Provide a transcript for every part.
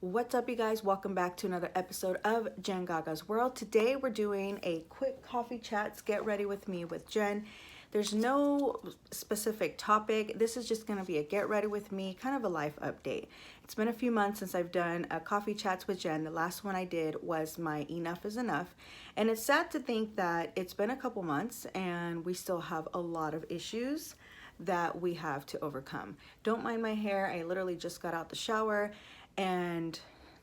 What's up, you guys? Welcome back to another episode of Jengaga's World. Today we're doing a quick coffee chats, get ready with me with Jen. There's no specific topic. This is just going to be a get ready with me, kind of a life update. It's been a few months since I've done a coffee chats with Jen. The last one I did was my Enough is Enough. And it's sad to think that it's been a couple months and we still have a lot of issues that we have to overcome. Don't mind my hair. I literally just got out the shower, and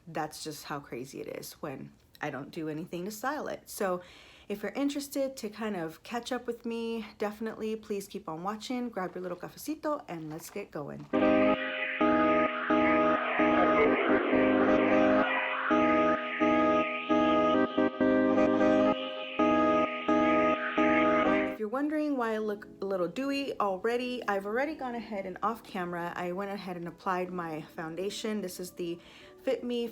that's just how crazy it is when I don't do anything to style it. So if you're interested to kind of catch up with me, definitely please keep on watching, grab your little cafecito, and let's get going. If you're wondering why I look a little dewy already, I've already gone ahead and off camera, I went ahead and applied my foundation. This is the Fit Me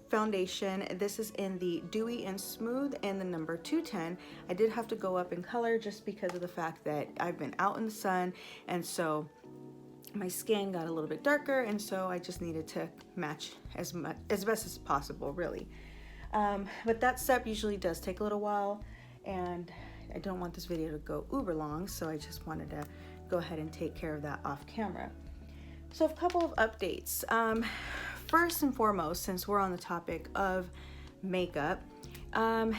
foundation. This is in the Dewy and Smooth and the number 210. I did have to go up in color just because of the fact that I've been out in the sun, and so my skin got a little bit darker, and so I just needed to match as best as possible, really. But that step usually does take a little while, and I don't want this video to go uber long, so I just wanted to go ahead and take care of that off camera. So a couple of updates. First and foremost, since we're on the topic of makeup, I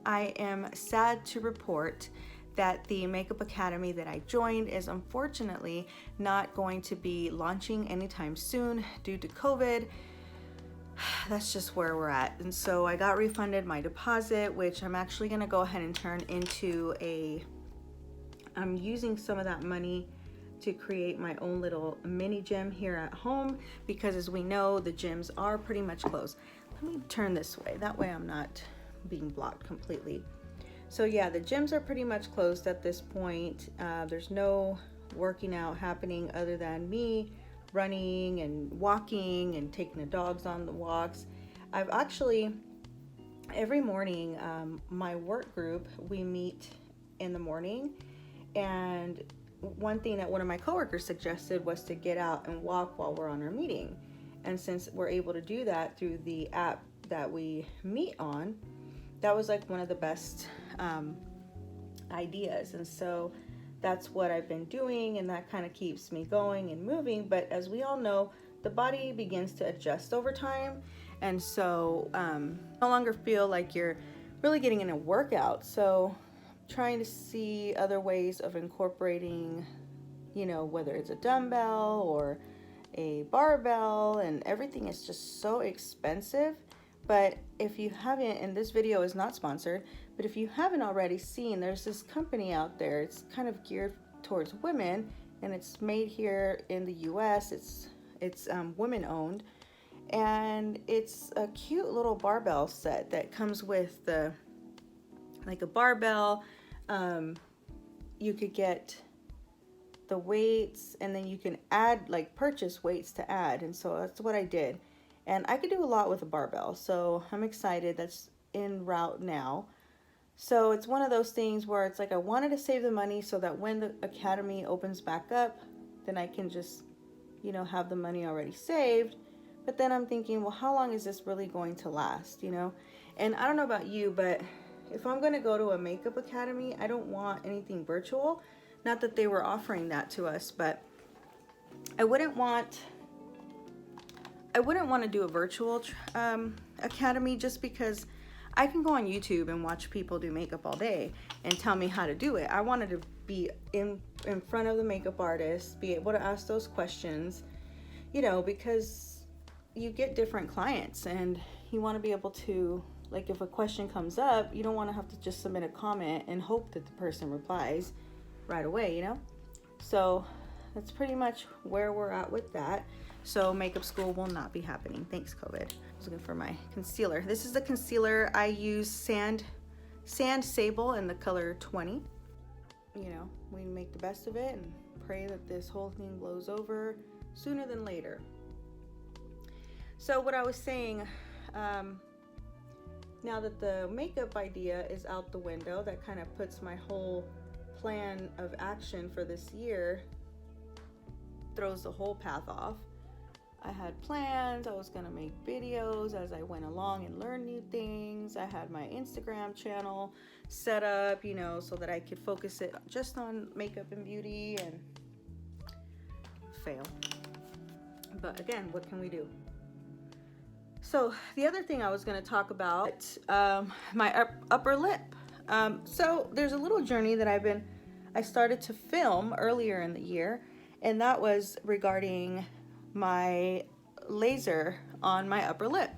am sad to report that the Makeup Academy that I joined is unfortunately not going to be launching anytime soon due to COVID. That's just where we're at. And so I got refunded my deposit, which I'm actually gonna go ahead and turn into I'm using some of that money to create my own little mini gym here at home, because as we know, the gyms are pretty much closed. Let me turn this way, that way I'm not being blocked completely. So yeah, the gyms are pretty much closed at this point. There's no working out happening other than me running and walking and taking the dogs on the walks. I've actually, every morning, my work group, we meet in the morning, and one thing that one of my coworkers suggested was to get out and walk while we're on our meeting. And since we're able to do that through the app that we meet on, that was like one of the best ideas. And so that's what I've been doing, and that kind of keeps me going and moving. But as we all know, the body begins to adjust over time, and so no longer feel like you're really getting in a workout. So trying to see other ways of incorporating, you know, whether it's a dumbbell or a barbell, and everything is just so expensive. But if you haven't, and this video is not sponsored, but if you haven't already seen, there's this company out there. It's kind of geared towards women, and it's made here in the US. It's women owned, and it's a cute little barbell set that comes with like a barbell. You could get the weights, and then you can add, like, purchase weights to add. And so that's what I did. And I could do a lot with a barbell, so I'm excited. That's en route now. So it's one of those things where it's like I wanted to save the money so that when the academy opens back up, then I can just, you know, have the money already saved. But then I'm thinking, well, how long is this really going to last, you know? And I don't know about you, but if I'm going to go to a makeup academy, I don't want anything virtual. Not that they were offering that to us, but I wouldn't want to do a virtual academy, just because I can go on YouTube and watch people do makeup all day and tell me how to do it. I wanted to be in front of the makeup artist, be able to ask those questions, you know, because you get different clients and you want to be able to, like, if a question comes up, you don't want to have to just submit a comment and hope that the person replies right away, you know? So that's pretty much where we're at with that. So makeup school will not be happening. Thanks, COVID. I was looking for my concealer. This is the concealer. I use Sand Sable in the color 20. You know, we make the best of it and pray that this whole thing blows over sooner than later. So what I was saying, now that the makeup idea is out the window, that kind of puts my whole plan of action for this year, throws the whole path off. I had plans. I was gonna make videos as I went along and learn new things. I had my Instagram channel set up, you know, so that I could focus it just on makeup and beauty, and fail. But again, what can we do? So the other thing I was going to talk about, my upper lip. So there's a little journey that I started to film earlier in the year, and that was regarding my laser on my upper lip.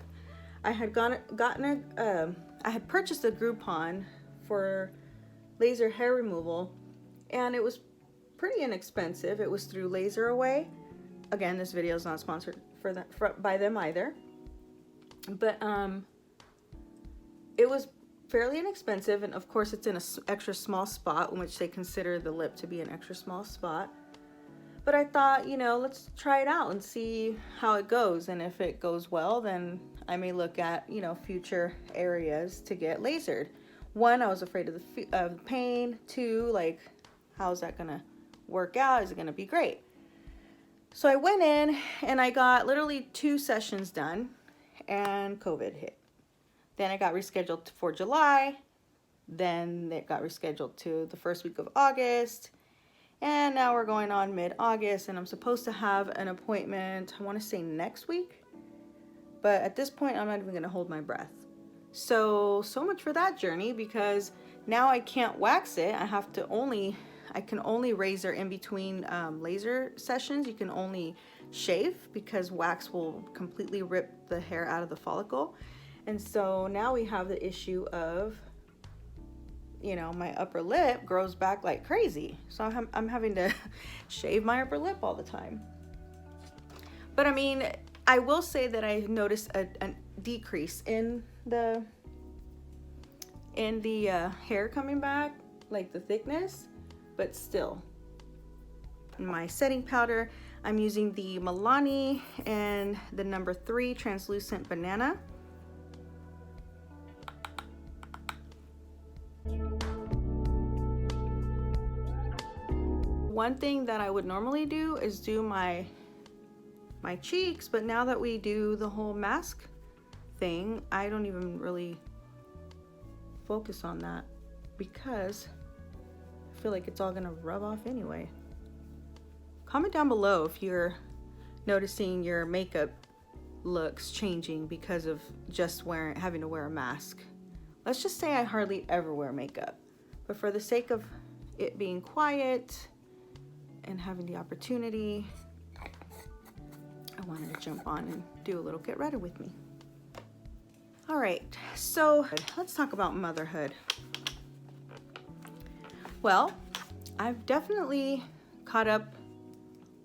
I had I had purchased a Groupon for laser hair removal, and it was pretty inexpensive. It was through Laser Away. Again, this video is not sponsored by them either. But it was fairly inexpensive, and of course it's in an extra small spot, in which they consider the lip to be an extra small spot. But I thought, you know, let's try it out and see how it goes, and if it goes well, then I may look at, you know, future areas to get lasered. One, I was afraid of the pain. Two, like, how's that gonna work out? Is it gonna be great? So I went in and I got literally 2 sessions done, and COVID hit. Then I got rescheduled for July. Then it got rescheduled to the first week of August. And now we're going on mid-August, and I'm supposed to have an appointment, I want to say next week. But at this point, I'm not even going to hold my breath. So much for that journey, because now I can't wax it. I can only razor in between laser sessions. You can only shave, because wax will completely rip the hair out of the follicle. And so now we have the issue of, you know, my upper lip grows back like crazy. So I'm having to shave my upper lip all the time. But I mean, I will say that I noticed a decrease in the hair coming back, like the thickness, but still. My setting powder, I'm using the Milani and the number 3 translucent banana. One thing that I would normally do is do my cheeks, but now that we do the whole mask thing, I don't even really focus on that, because I feel like it's all gonna rub off anyway. Comment down below if you're noticing your makeup looks changing because of just having to wear a mask. Let's just say I hardly ever wear makeup, but for the sake of it being quiet and having the opportunity, I wanted to jump on and do a little get ready with me. All right, so let's talk about motherhood. Well, I've definitely caught up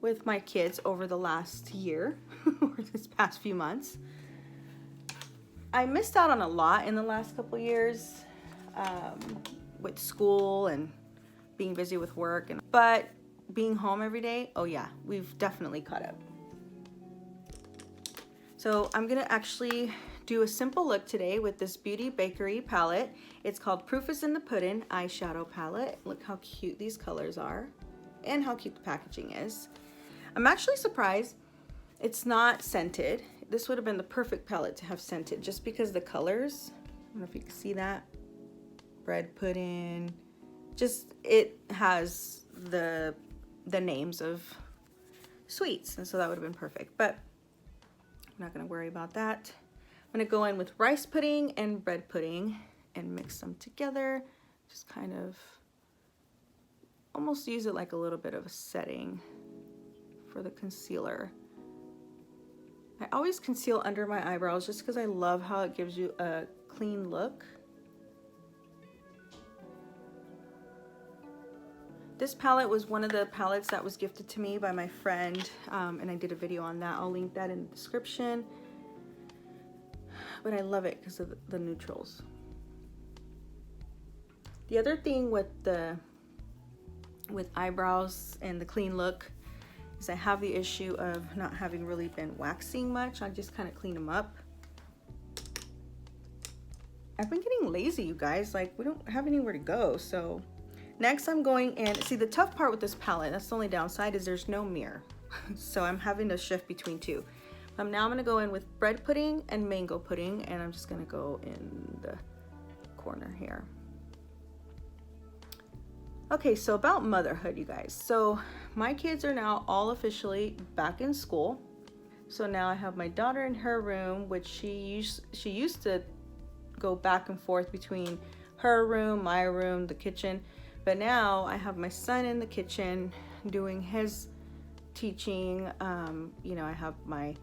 with my kids over the last year, or this past few months. I missed out on a lot in the last couple years with school and being busy with work, but being home every day, oh yeah, we've definitely caught up. So I'm gonna actually do a simple look today with this Beauty Bakery palette. It's called Proof is in the Pudding eyeshadow palette. Look how cute these colors are and how cute the packaging is. I'm actually surprised it's not scented. This would have been the perfect palette to have scented, just because the colors, I don't know if you can see that, bread pudding, just it has the names of sweets, and so that would have been perfect, but I'm not going to worry about that. I'm going to go in with rice pudding and bread pudding and mix them together. Just kind of almost use it like a little bit of a setting for the concealer. I always conceal under my eyebrows just because I love how it gives you a clean look. This palette was one of the palettes that was gifted to me by my friend, and I did a video on that. I'll link that in the description. But I love it because of the neutrals. The other thing with eyebrows and the clean look is I have the issue of not having really been waxing much. I just kind of clean them up. I've been getting lazy, you guys. Like, we don't have anywhere to go, so next I'm going in. See, the tough part with this palette, that's the only downside, is there's no mirror. So I'm having to shift between two. Now I'm gonna go in with bread pudding and mango pudding, and I'm just gonna go in the corner here. Okay, so about motherhood, you guys. So my kids are now all officially back in school. So now I have my daughter in her room, which she used to go back and forth between her room, my room, the kitchen. But now I have my son in the kitchen doing his teaching. You know, I have my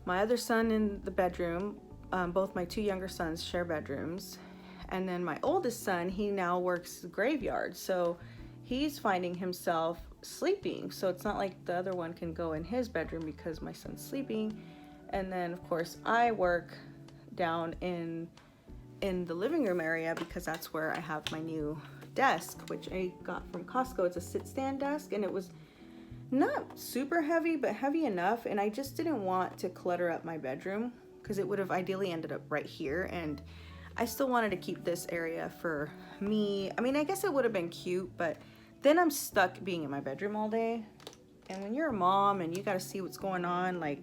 other son in the bedroom. Both my two younger sons share bedrooms. And then my oldest son, he now works graveyard. So he's finding himself sleeping. So it's not like the other one can go in his bedroom because my son's sleeping. And then of course I work down in the living room area because that's where I have my new desk, which I got from Costco. It's a sit-stand desk, and it was not super heavy, but heavy enough. And I just didn't want to clutter up my bedroom because it would have ideally ended up right here. And I still wanted to keep this area for me. I mean, I guess it would have been cute, but then I'm stuck being in my bedroom all day. And when you're a mom and you got to see what's going on, like,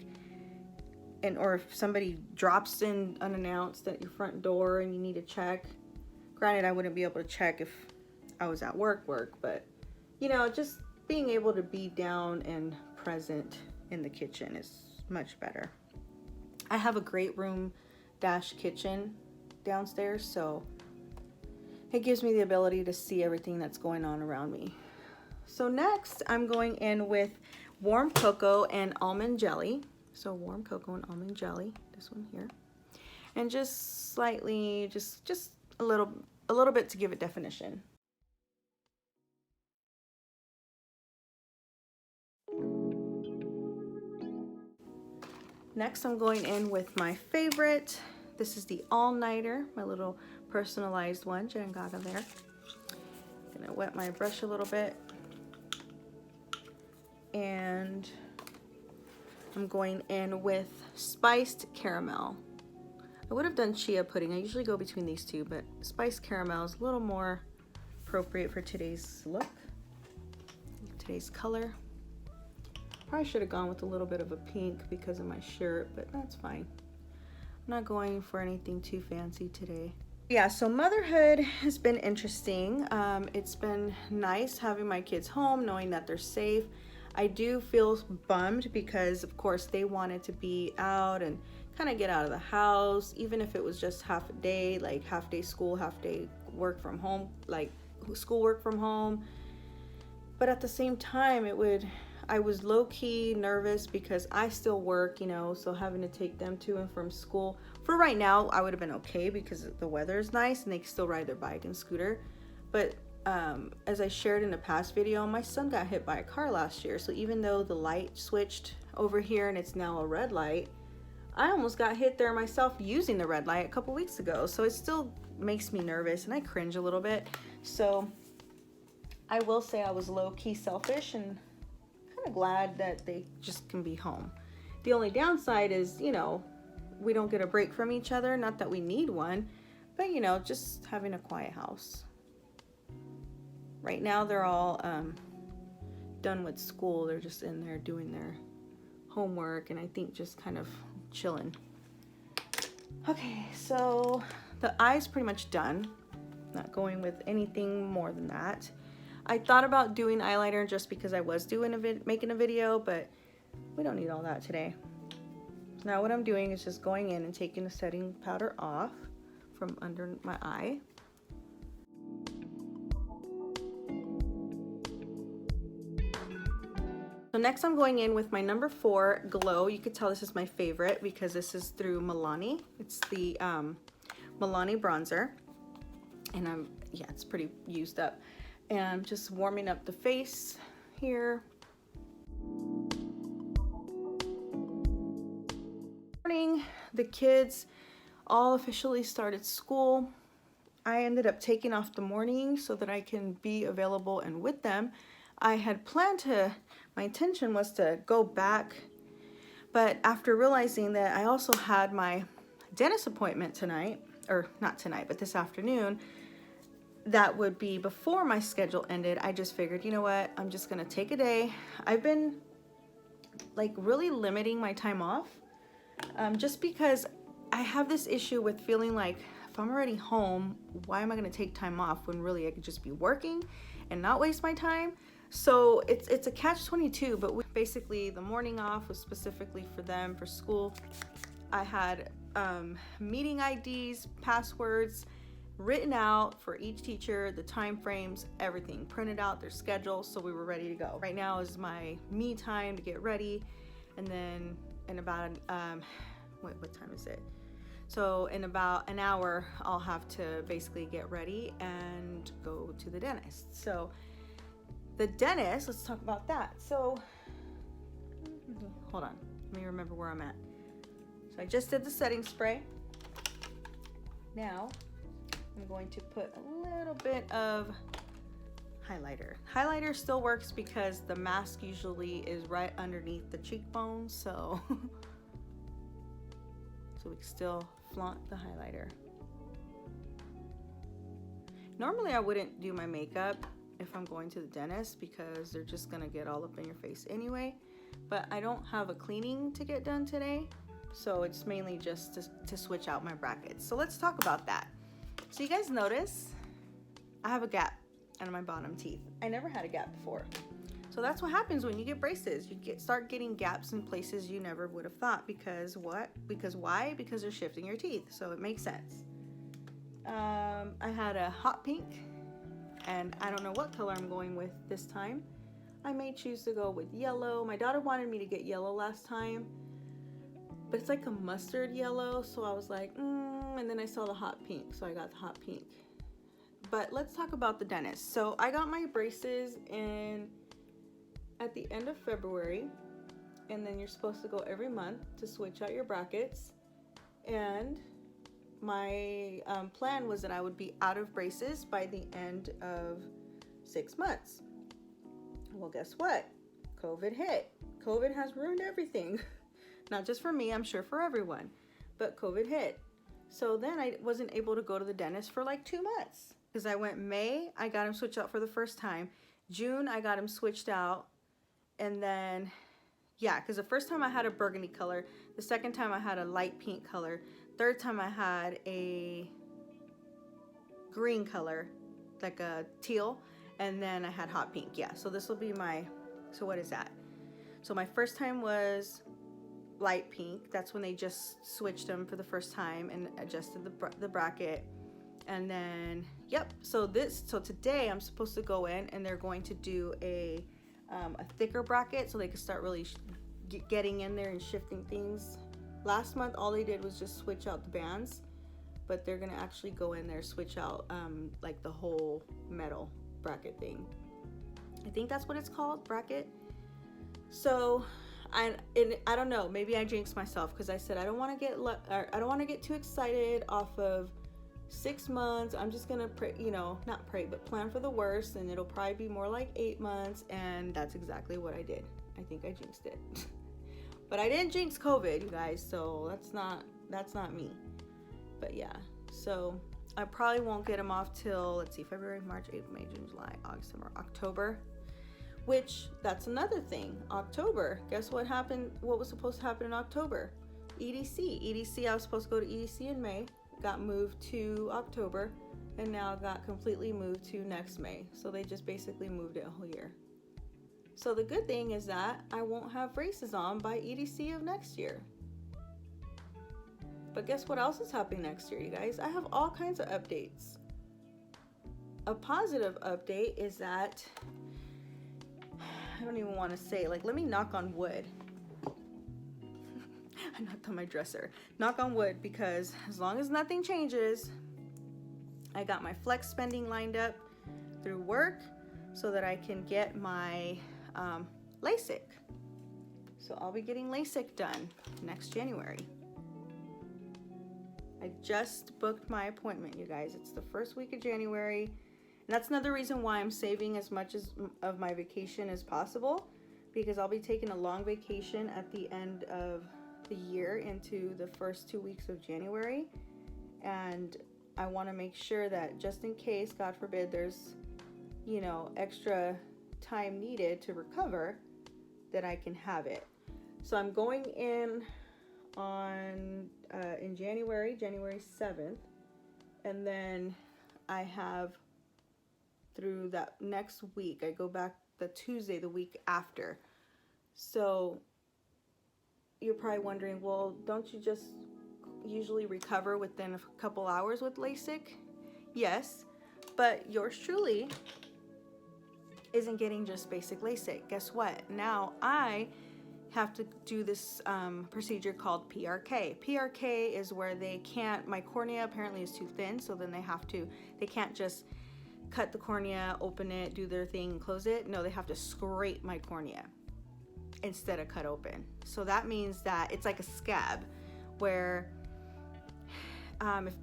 or if somebody drops in unannounced at your front door and you need to check. Granted, I wouldn't be able to check if I was at work, but you know, just being able to be down and present in the kitchen is much better. I have a great room dash kitchen downstairs, so it gives me the ability to see everything that's going on around me. So next I'm going in with warm cocoa and almond jelly. So warm cocoa and almond jelly, this one here, and just slightly, just a little bit to give it definition. Next I'm going in with my favorite. This is the all-nighter, my little personalized one, Jengaga there. Gonna wet my brush a little bit. And I'm going in with spiced caramel. I would have done chia pudding. I usually go between these two, but spiced caramel is a little more appropriate for today's look, today's color. Probably should have gone with a little bit of a pink because of my shirt, but that's fine. I'm not going for anything too fancy today. Yeah, so motherhood has been interesting. It's been nice having my kids home, knowing that they're safe. I do feel bummed because of course they wanted to be out and kind of get out of the house, even if it was just half a day, like half day school, half day work from home, like school work from home. But at the same time, I was low-key nervous because I still work, you know, so having to take them to and from school. For right now, I would have been okay because the weather is nice and they can still ride their bike and scooter. But as I shared in a past video, my son got hit by a car last year. So even though the light switched over here and it's now a red light, I almost got hit there myself using the red light a couple weeks ago. So it still makes me nervous and I cringe a little bit. So I will say I was low-key selfish and kind of glad that they just can be home. The only downside is, you know, we don't get a break from each other. Not that we need one, but you know, just having a quiet house. Right now they're all done with school. They're just in there doing their homework and I think just kind of chilling. Okay, so the eye's pretty much done. Not going with anything more than that. I thought about doing eyeliner just because I was making a video, but we don't need all that today. Now what I'm doing is just going in and taking the setting powder off from under my eye. So next I'm going in with my number 4 Glow. You could tell this is my favorite because this is through Milani. It's the Milani bronzer. And yeah, it's pretty used up. And I'm just warming up the face here. Morning, the kids all officially started school. I ended up taking off the morning so that I can be available and with them. I had planned my intention was to go back, but after realizing that I also had my dentist appointment tonight, or not tonight, but this afternoon, that would be before my schedule ended, I just figured, you know what, I'm just gonna take a day. I've been like really limiting my time off, just because I have this issue with feeling like if I'm already home, why am I going to take time off when really I could just be working and not waste my time? So it's a catch-22, but basically the morning off was specifically for them for school. I had meeting IDs, passwords written out for each teacher, the time frames, everything printed out, their schedule, so we were ready to go. Right now is my me time to get ready, and then in about what time is it? So in about an hour, I'll have to basically get ready and go to the dentist. So the dentist, let's talk about that. So hold on, let me remember where I'm at. So I just did the setting spray. Now I'm going to put a little bit of highlighter. Highlighter still works because the mask usually is right underneath the cheekbone, so we can still flaunt the highlighter. Normally I wouldn't do my makeup if I'm going to the dentist because they're just gonna get all up in your face anyway, but I don't have a cleaning to get done today, so it's mainly just to switch out my brackets. So let's talk about that. So you guys notice I have a gap in my bottom teeth. I never had a gap before. So that's what happens when you get braces. You start getting gaps in places you never would have thought. Because what? Because why? Because they're shifting your teeth. So it makes sense. I had a hot pink, and I don't know what color I'm going with this time. I may choose to go with yellow. My daughter wanted me to get yellow last time, but it's like a mustard yellow. So I was like, and then I saw the hot pink, so I got the hot pink. But let's talk about the dentist. So I got my braces at the end of February, and then you're supposed to go every month to switch out your brackets. And my plan was that I would be out of braces by the end of 6 months. Well, guess what? COVID hit. COVID has ruined everything. Not just for me, I'm sure for everyone, but COVID hit. So then I wasn't able to go to the dentist for like 2 months. Because I went May, I got him switched out for the first time. June, I got him switched out. And then, yeah, because the first time I had a burgundy color. The second time I had a light pink color. Third time I had a green color, like a teal. And then I had hot pink. Yeah, so this will be so what is that? So my first time was light pink. That's when they just switched them for the first time and adjusted the bracket. And then, yep, so today I'm supposed to go in and they're going to do a thicker bracket so they can start really getting in there and shifting things. Last month, all they did was just switch out the bands, but they're gonna actually go in there, switch out like the whole metal bracket thing. I think that's what it's called, bracket. So I don't know, maybe I jinxed myself because I said I don't want to get too excited off of 6 months. I'm just gonna pray, not pray, but plan for the worst, and it'll probably be more like 8 months. And that's exactly what I did. I think I jinxed it. But I didn't jinx COVID, you guys, so that's not me. But yeah, so I probably won't get them off till, let's see, February, March, April, May, June, July, August, September, October. Which, that's another thing. October, guess what happened? What was supposed to happen in October? EDC, I was supposed to go to EDC in May, got moved to October, and now got completely moved to next May. So they just basically moved it a whole year. So the good thing is that I won't have braces on by EDC of next year. But guess what else is happening next year, you guys? I have all kinds of updates. A positive update is that, I don't even want to say, let me knock on wood. I knocked on my dresser. Knock on wood, because as long as nothing changes, I got my flex spending lined up through work so that I can get my LASIK. So I'll be getting LASIK done next January. I just booked my appointment, you guys. It's the first week of January. And that's another reason why I'm saving as much of my vacation as possible, because I'll be taking a long vacation at the end of the year into the first 2 weeks of January. And I want to make sure that just in case, God forbid, there's, extra time needed to recover, that I can have it. So I'm going in on in January 7th, and then I have through that next week. I go back the Tuesday the week after. So you're probably wondering, well, don't you just usually recover within a couple hours with LASIK? Yes, but yours truly isn't getting just basic LASIK. Guess what? Now I have to do this procedure called PRK. PRK is where they can't, my cornea apparently is too thin, so then they can't just cut the cornea, open it, do their thing, and close it. No, they have to scrape my cornea instead of cut open. So that means that it's like a scab where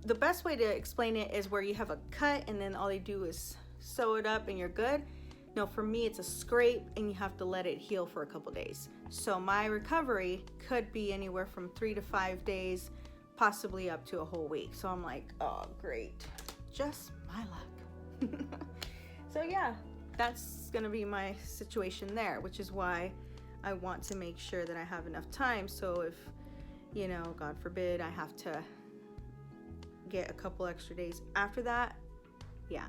the best way to explain it is where you have a cut and then all they do is sew it up and you're good. No, for me it's a scrape and you have to let it heal for a couple days. So my recovery could be anywhere from 3 to 5 days, possibly up to a whole week. So I'm like, oh great, just my luck. So yeah, that's gonna be my situation there, which is why I want to make sure that I have enough time. So if, you know, God forbid, I have to get a couple extra days after that, yeah.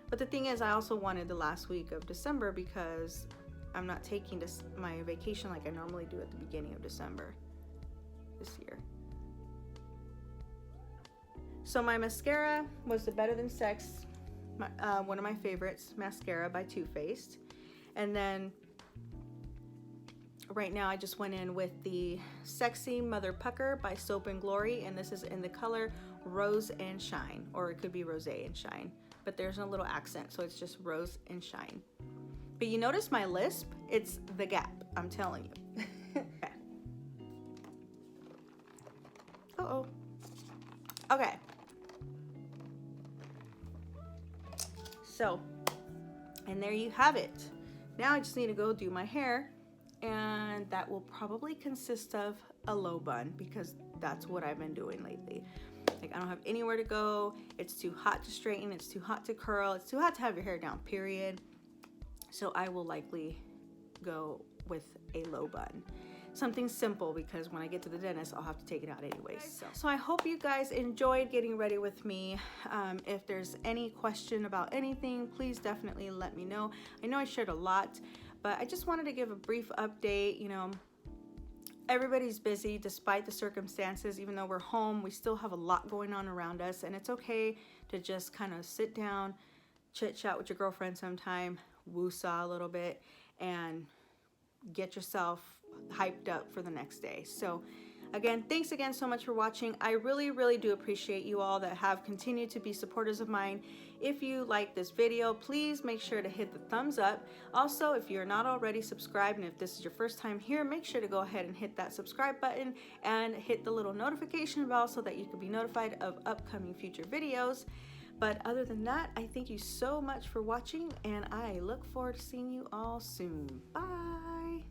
But the thing is, I also wanted the last week of December because I'm not taking my vacation like I normally do at the beginning of December this year. So my mascara was the Better Than Sex, one of my favorites, mascara by Too Faced. And then right now I just went in with the Sexy Mother Pucker by Soap and Glory, and this is in the color Rose and Shine, or it could be Rosé and Shine, but there's no little accent, so it's just Rose and Shine. But you notice my lisp? It's the Gap, I'm telling you. Okay. Uh-oh. Okay. So, and there you have it. Now I just need to go do my hair, and that will probably consist of a low bun because that's what I've been doing lately. Like I don't have anywhere to go. It's too hot to straighten. It's too hot to curl. It's too hot to have your hair down, period. So I will likely go with a low bun. Something simple because when I get to the dentist, I'll have to take it out anyways. So I hope you guys enjoyed getting ready with me. If there's any question about anything, please definitely let me know. I know I shared a lot, but I just wanted to give a brief update. You know, everybody's busy despite the circumstances. Even though we're home, we still have a lot going on around us, and it's okay to just kind of sit down, chit chat with your girlfriend sometime, woo-saw a little bit, and get yourself hyped up for the next day. So again, thanks again so much for watching. I really do appreciate you all that have continued to be supporters of mine. If you like this video, please make sure to hit the thumbs up. Also, if you're not already subscribed, and if this is your first time here, make sure to go ahead and hit that subscribe button and hit the little notification bell so that you can be notified of upcoming future videos. But other than that, I thank you so much for watching, and I look forward to seeing you all soon. Bye!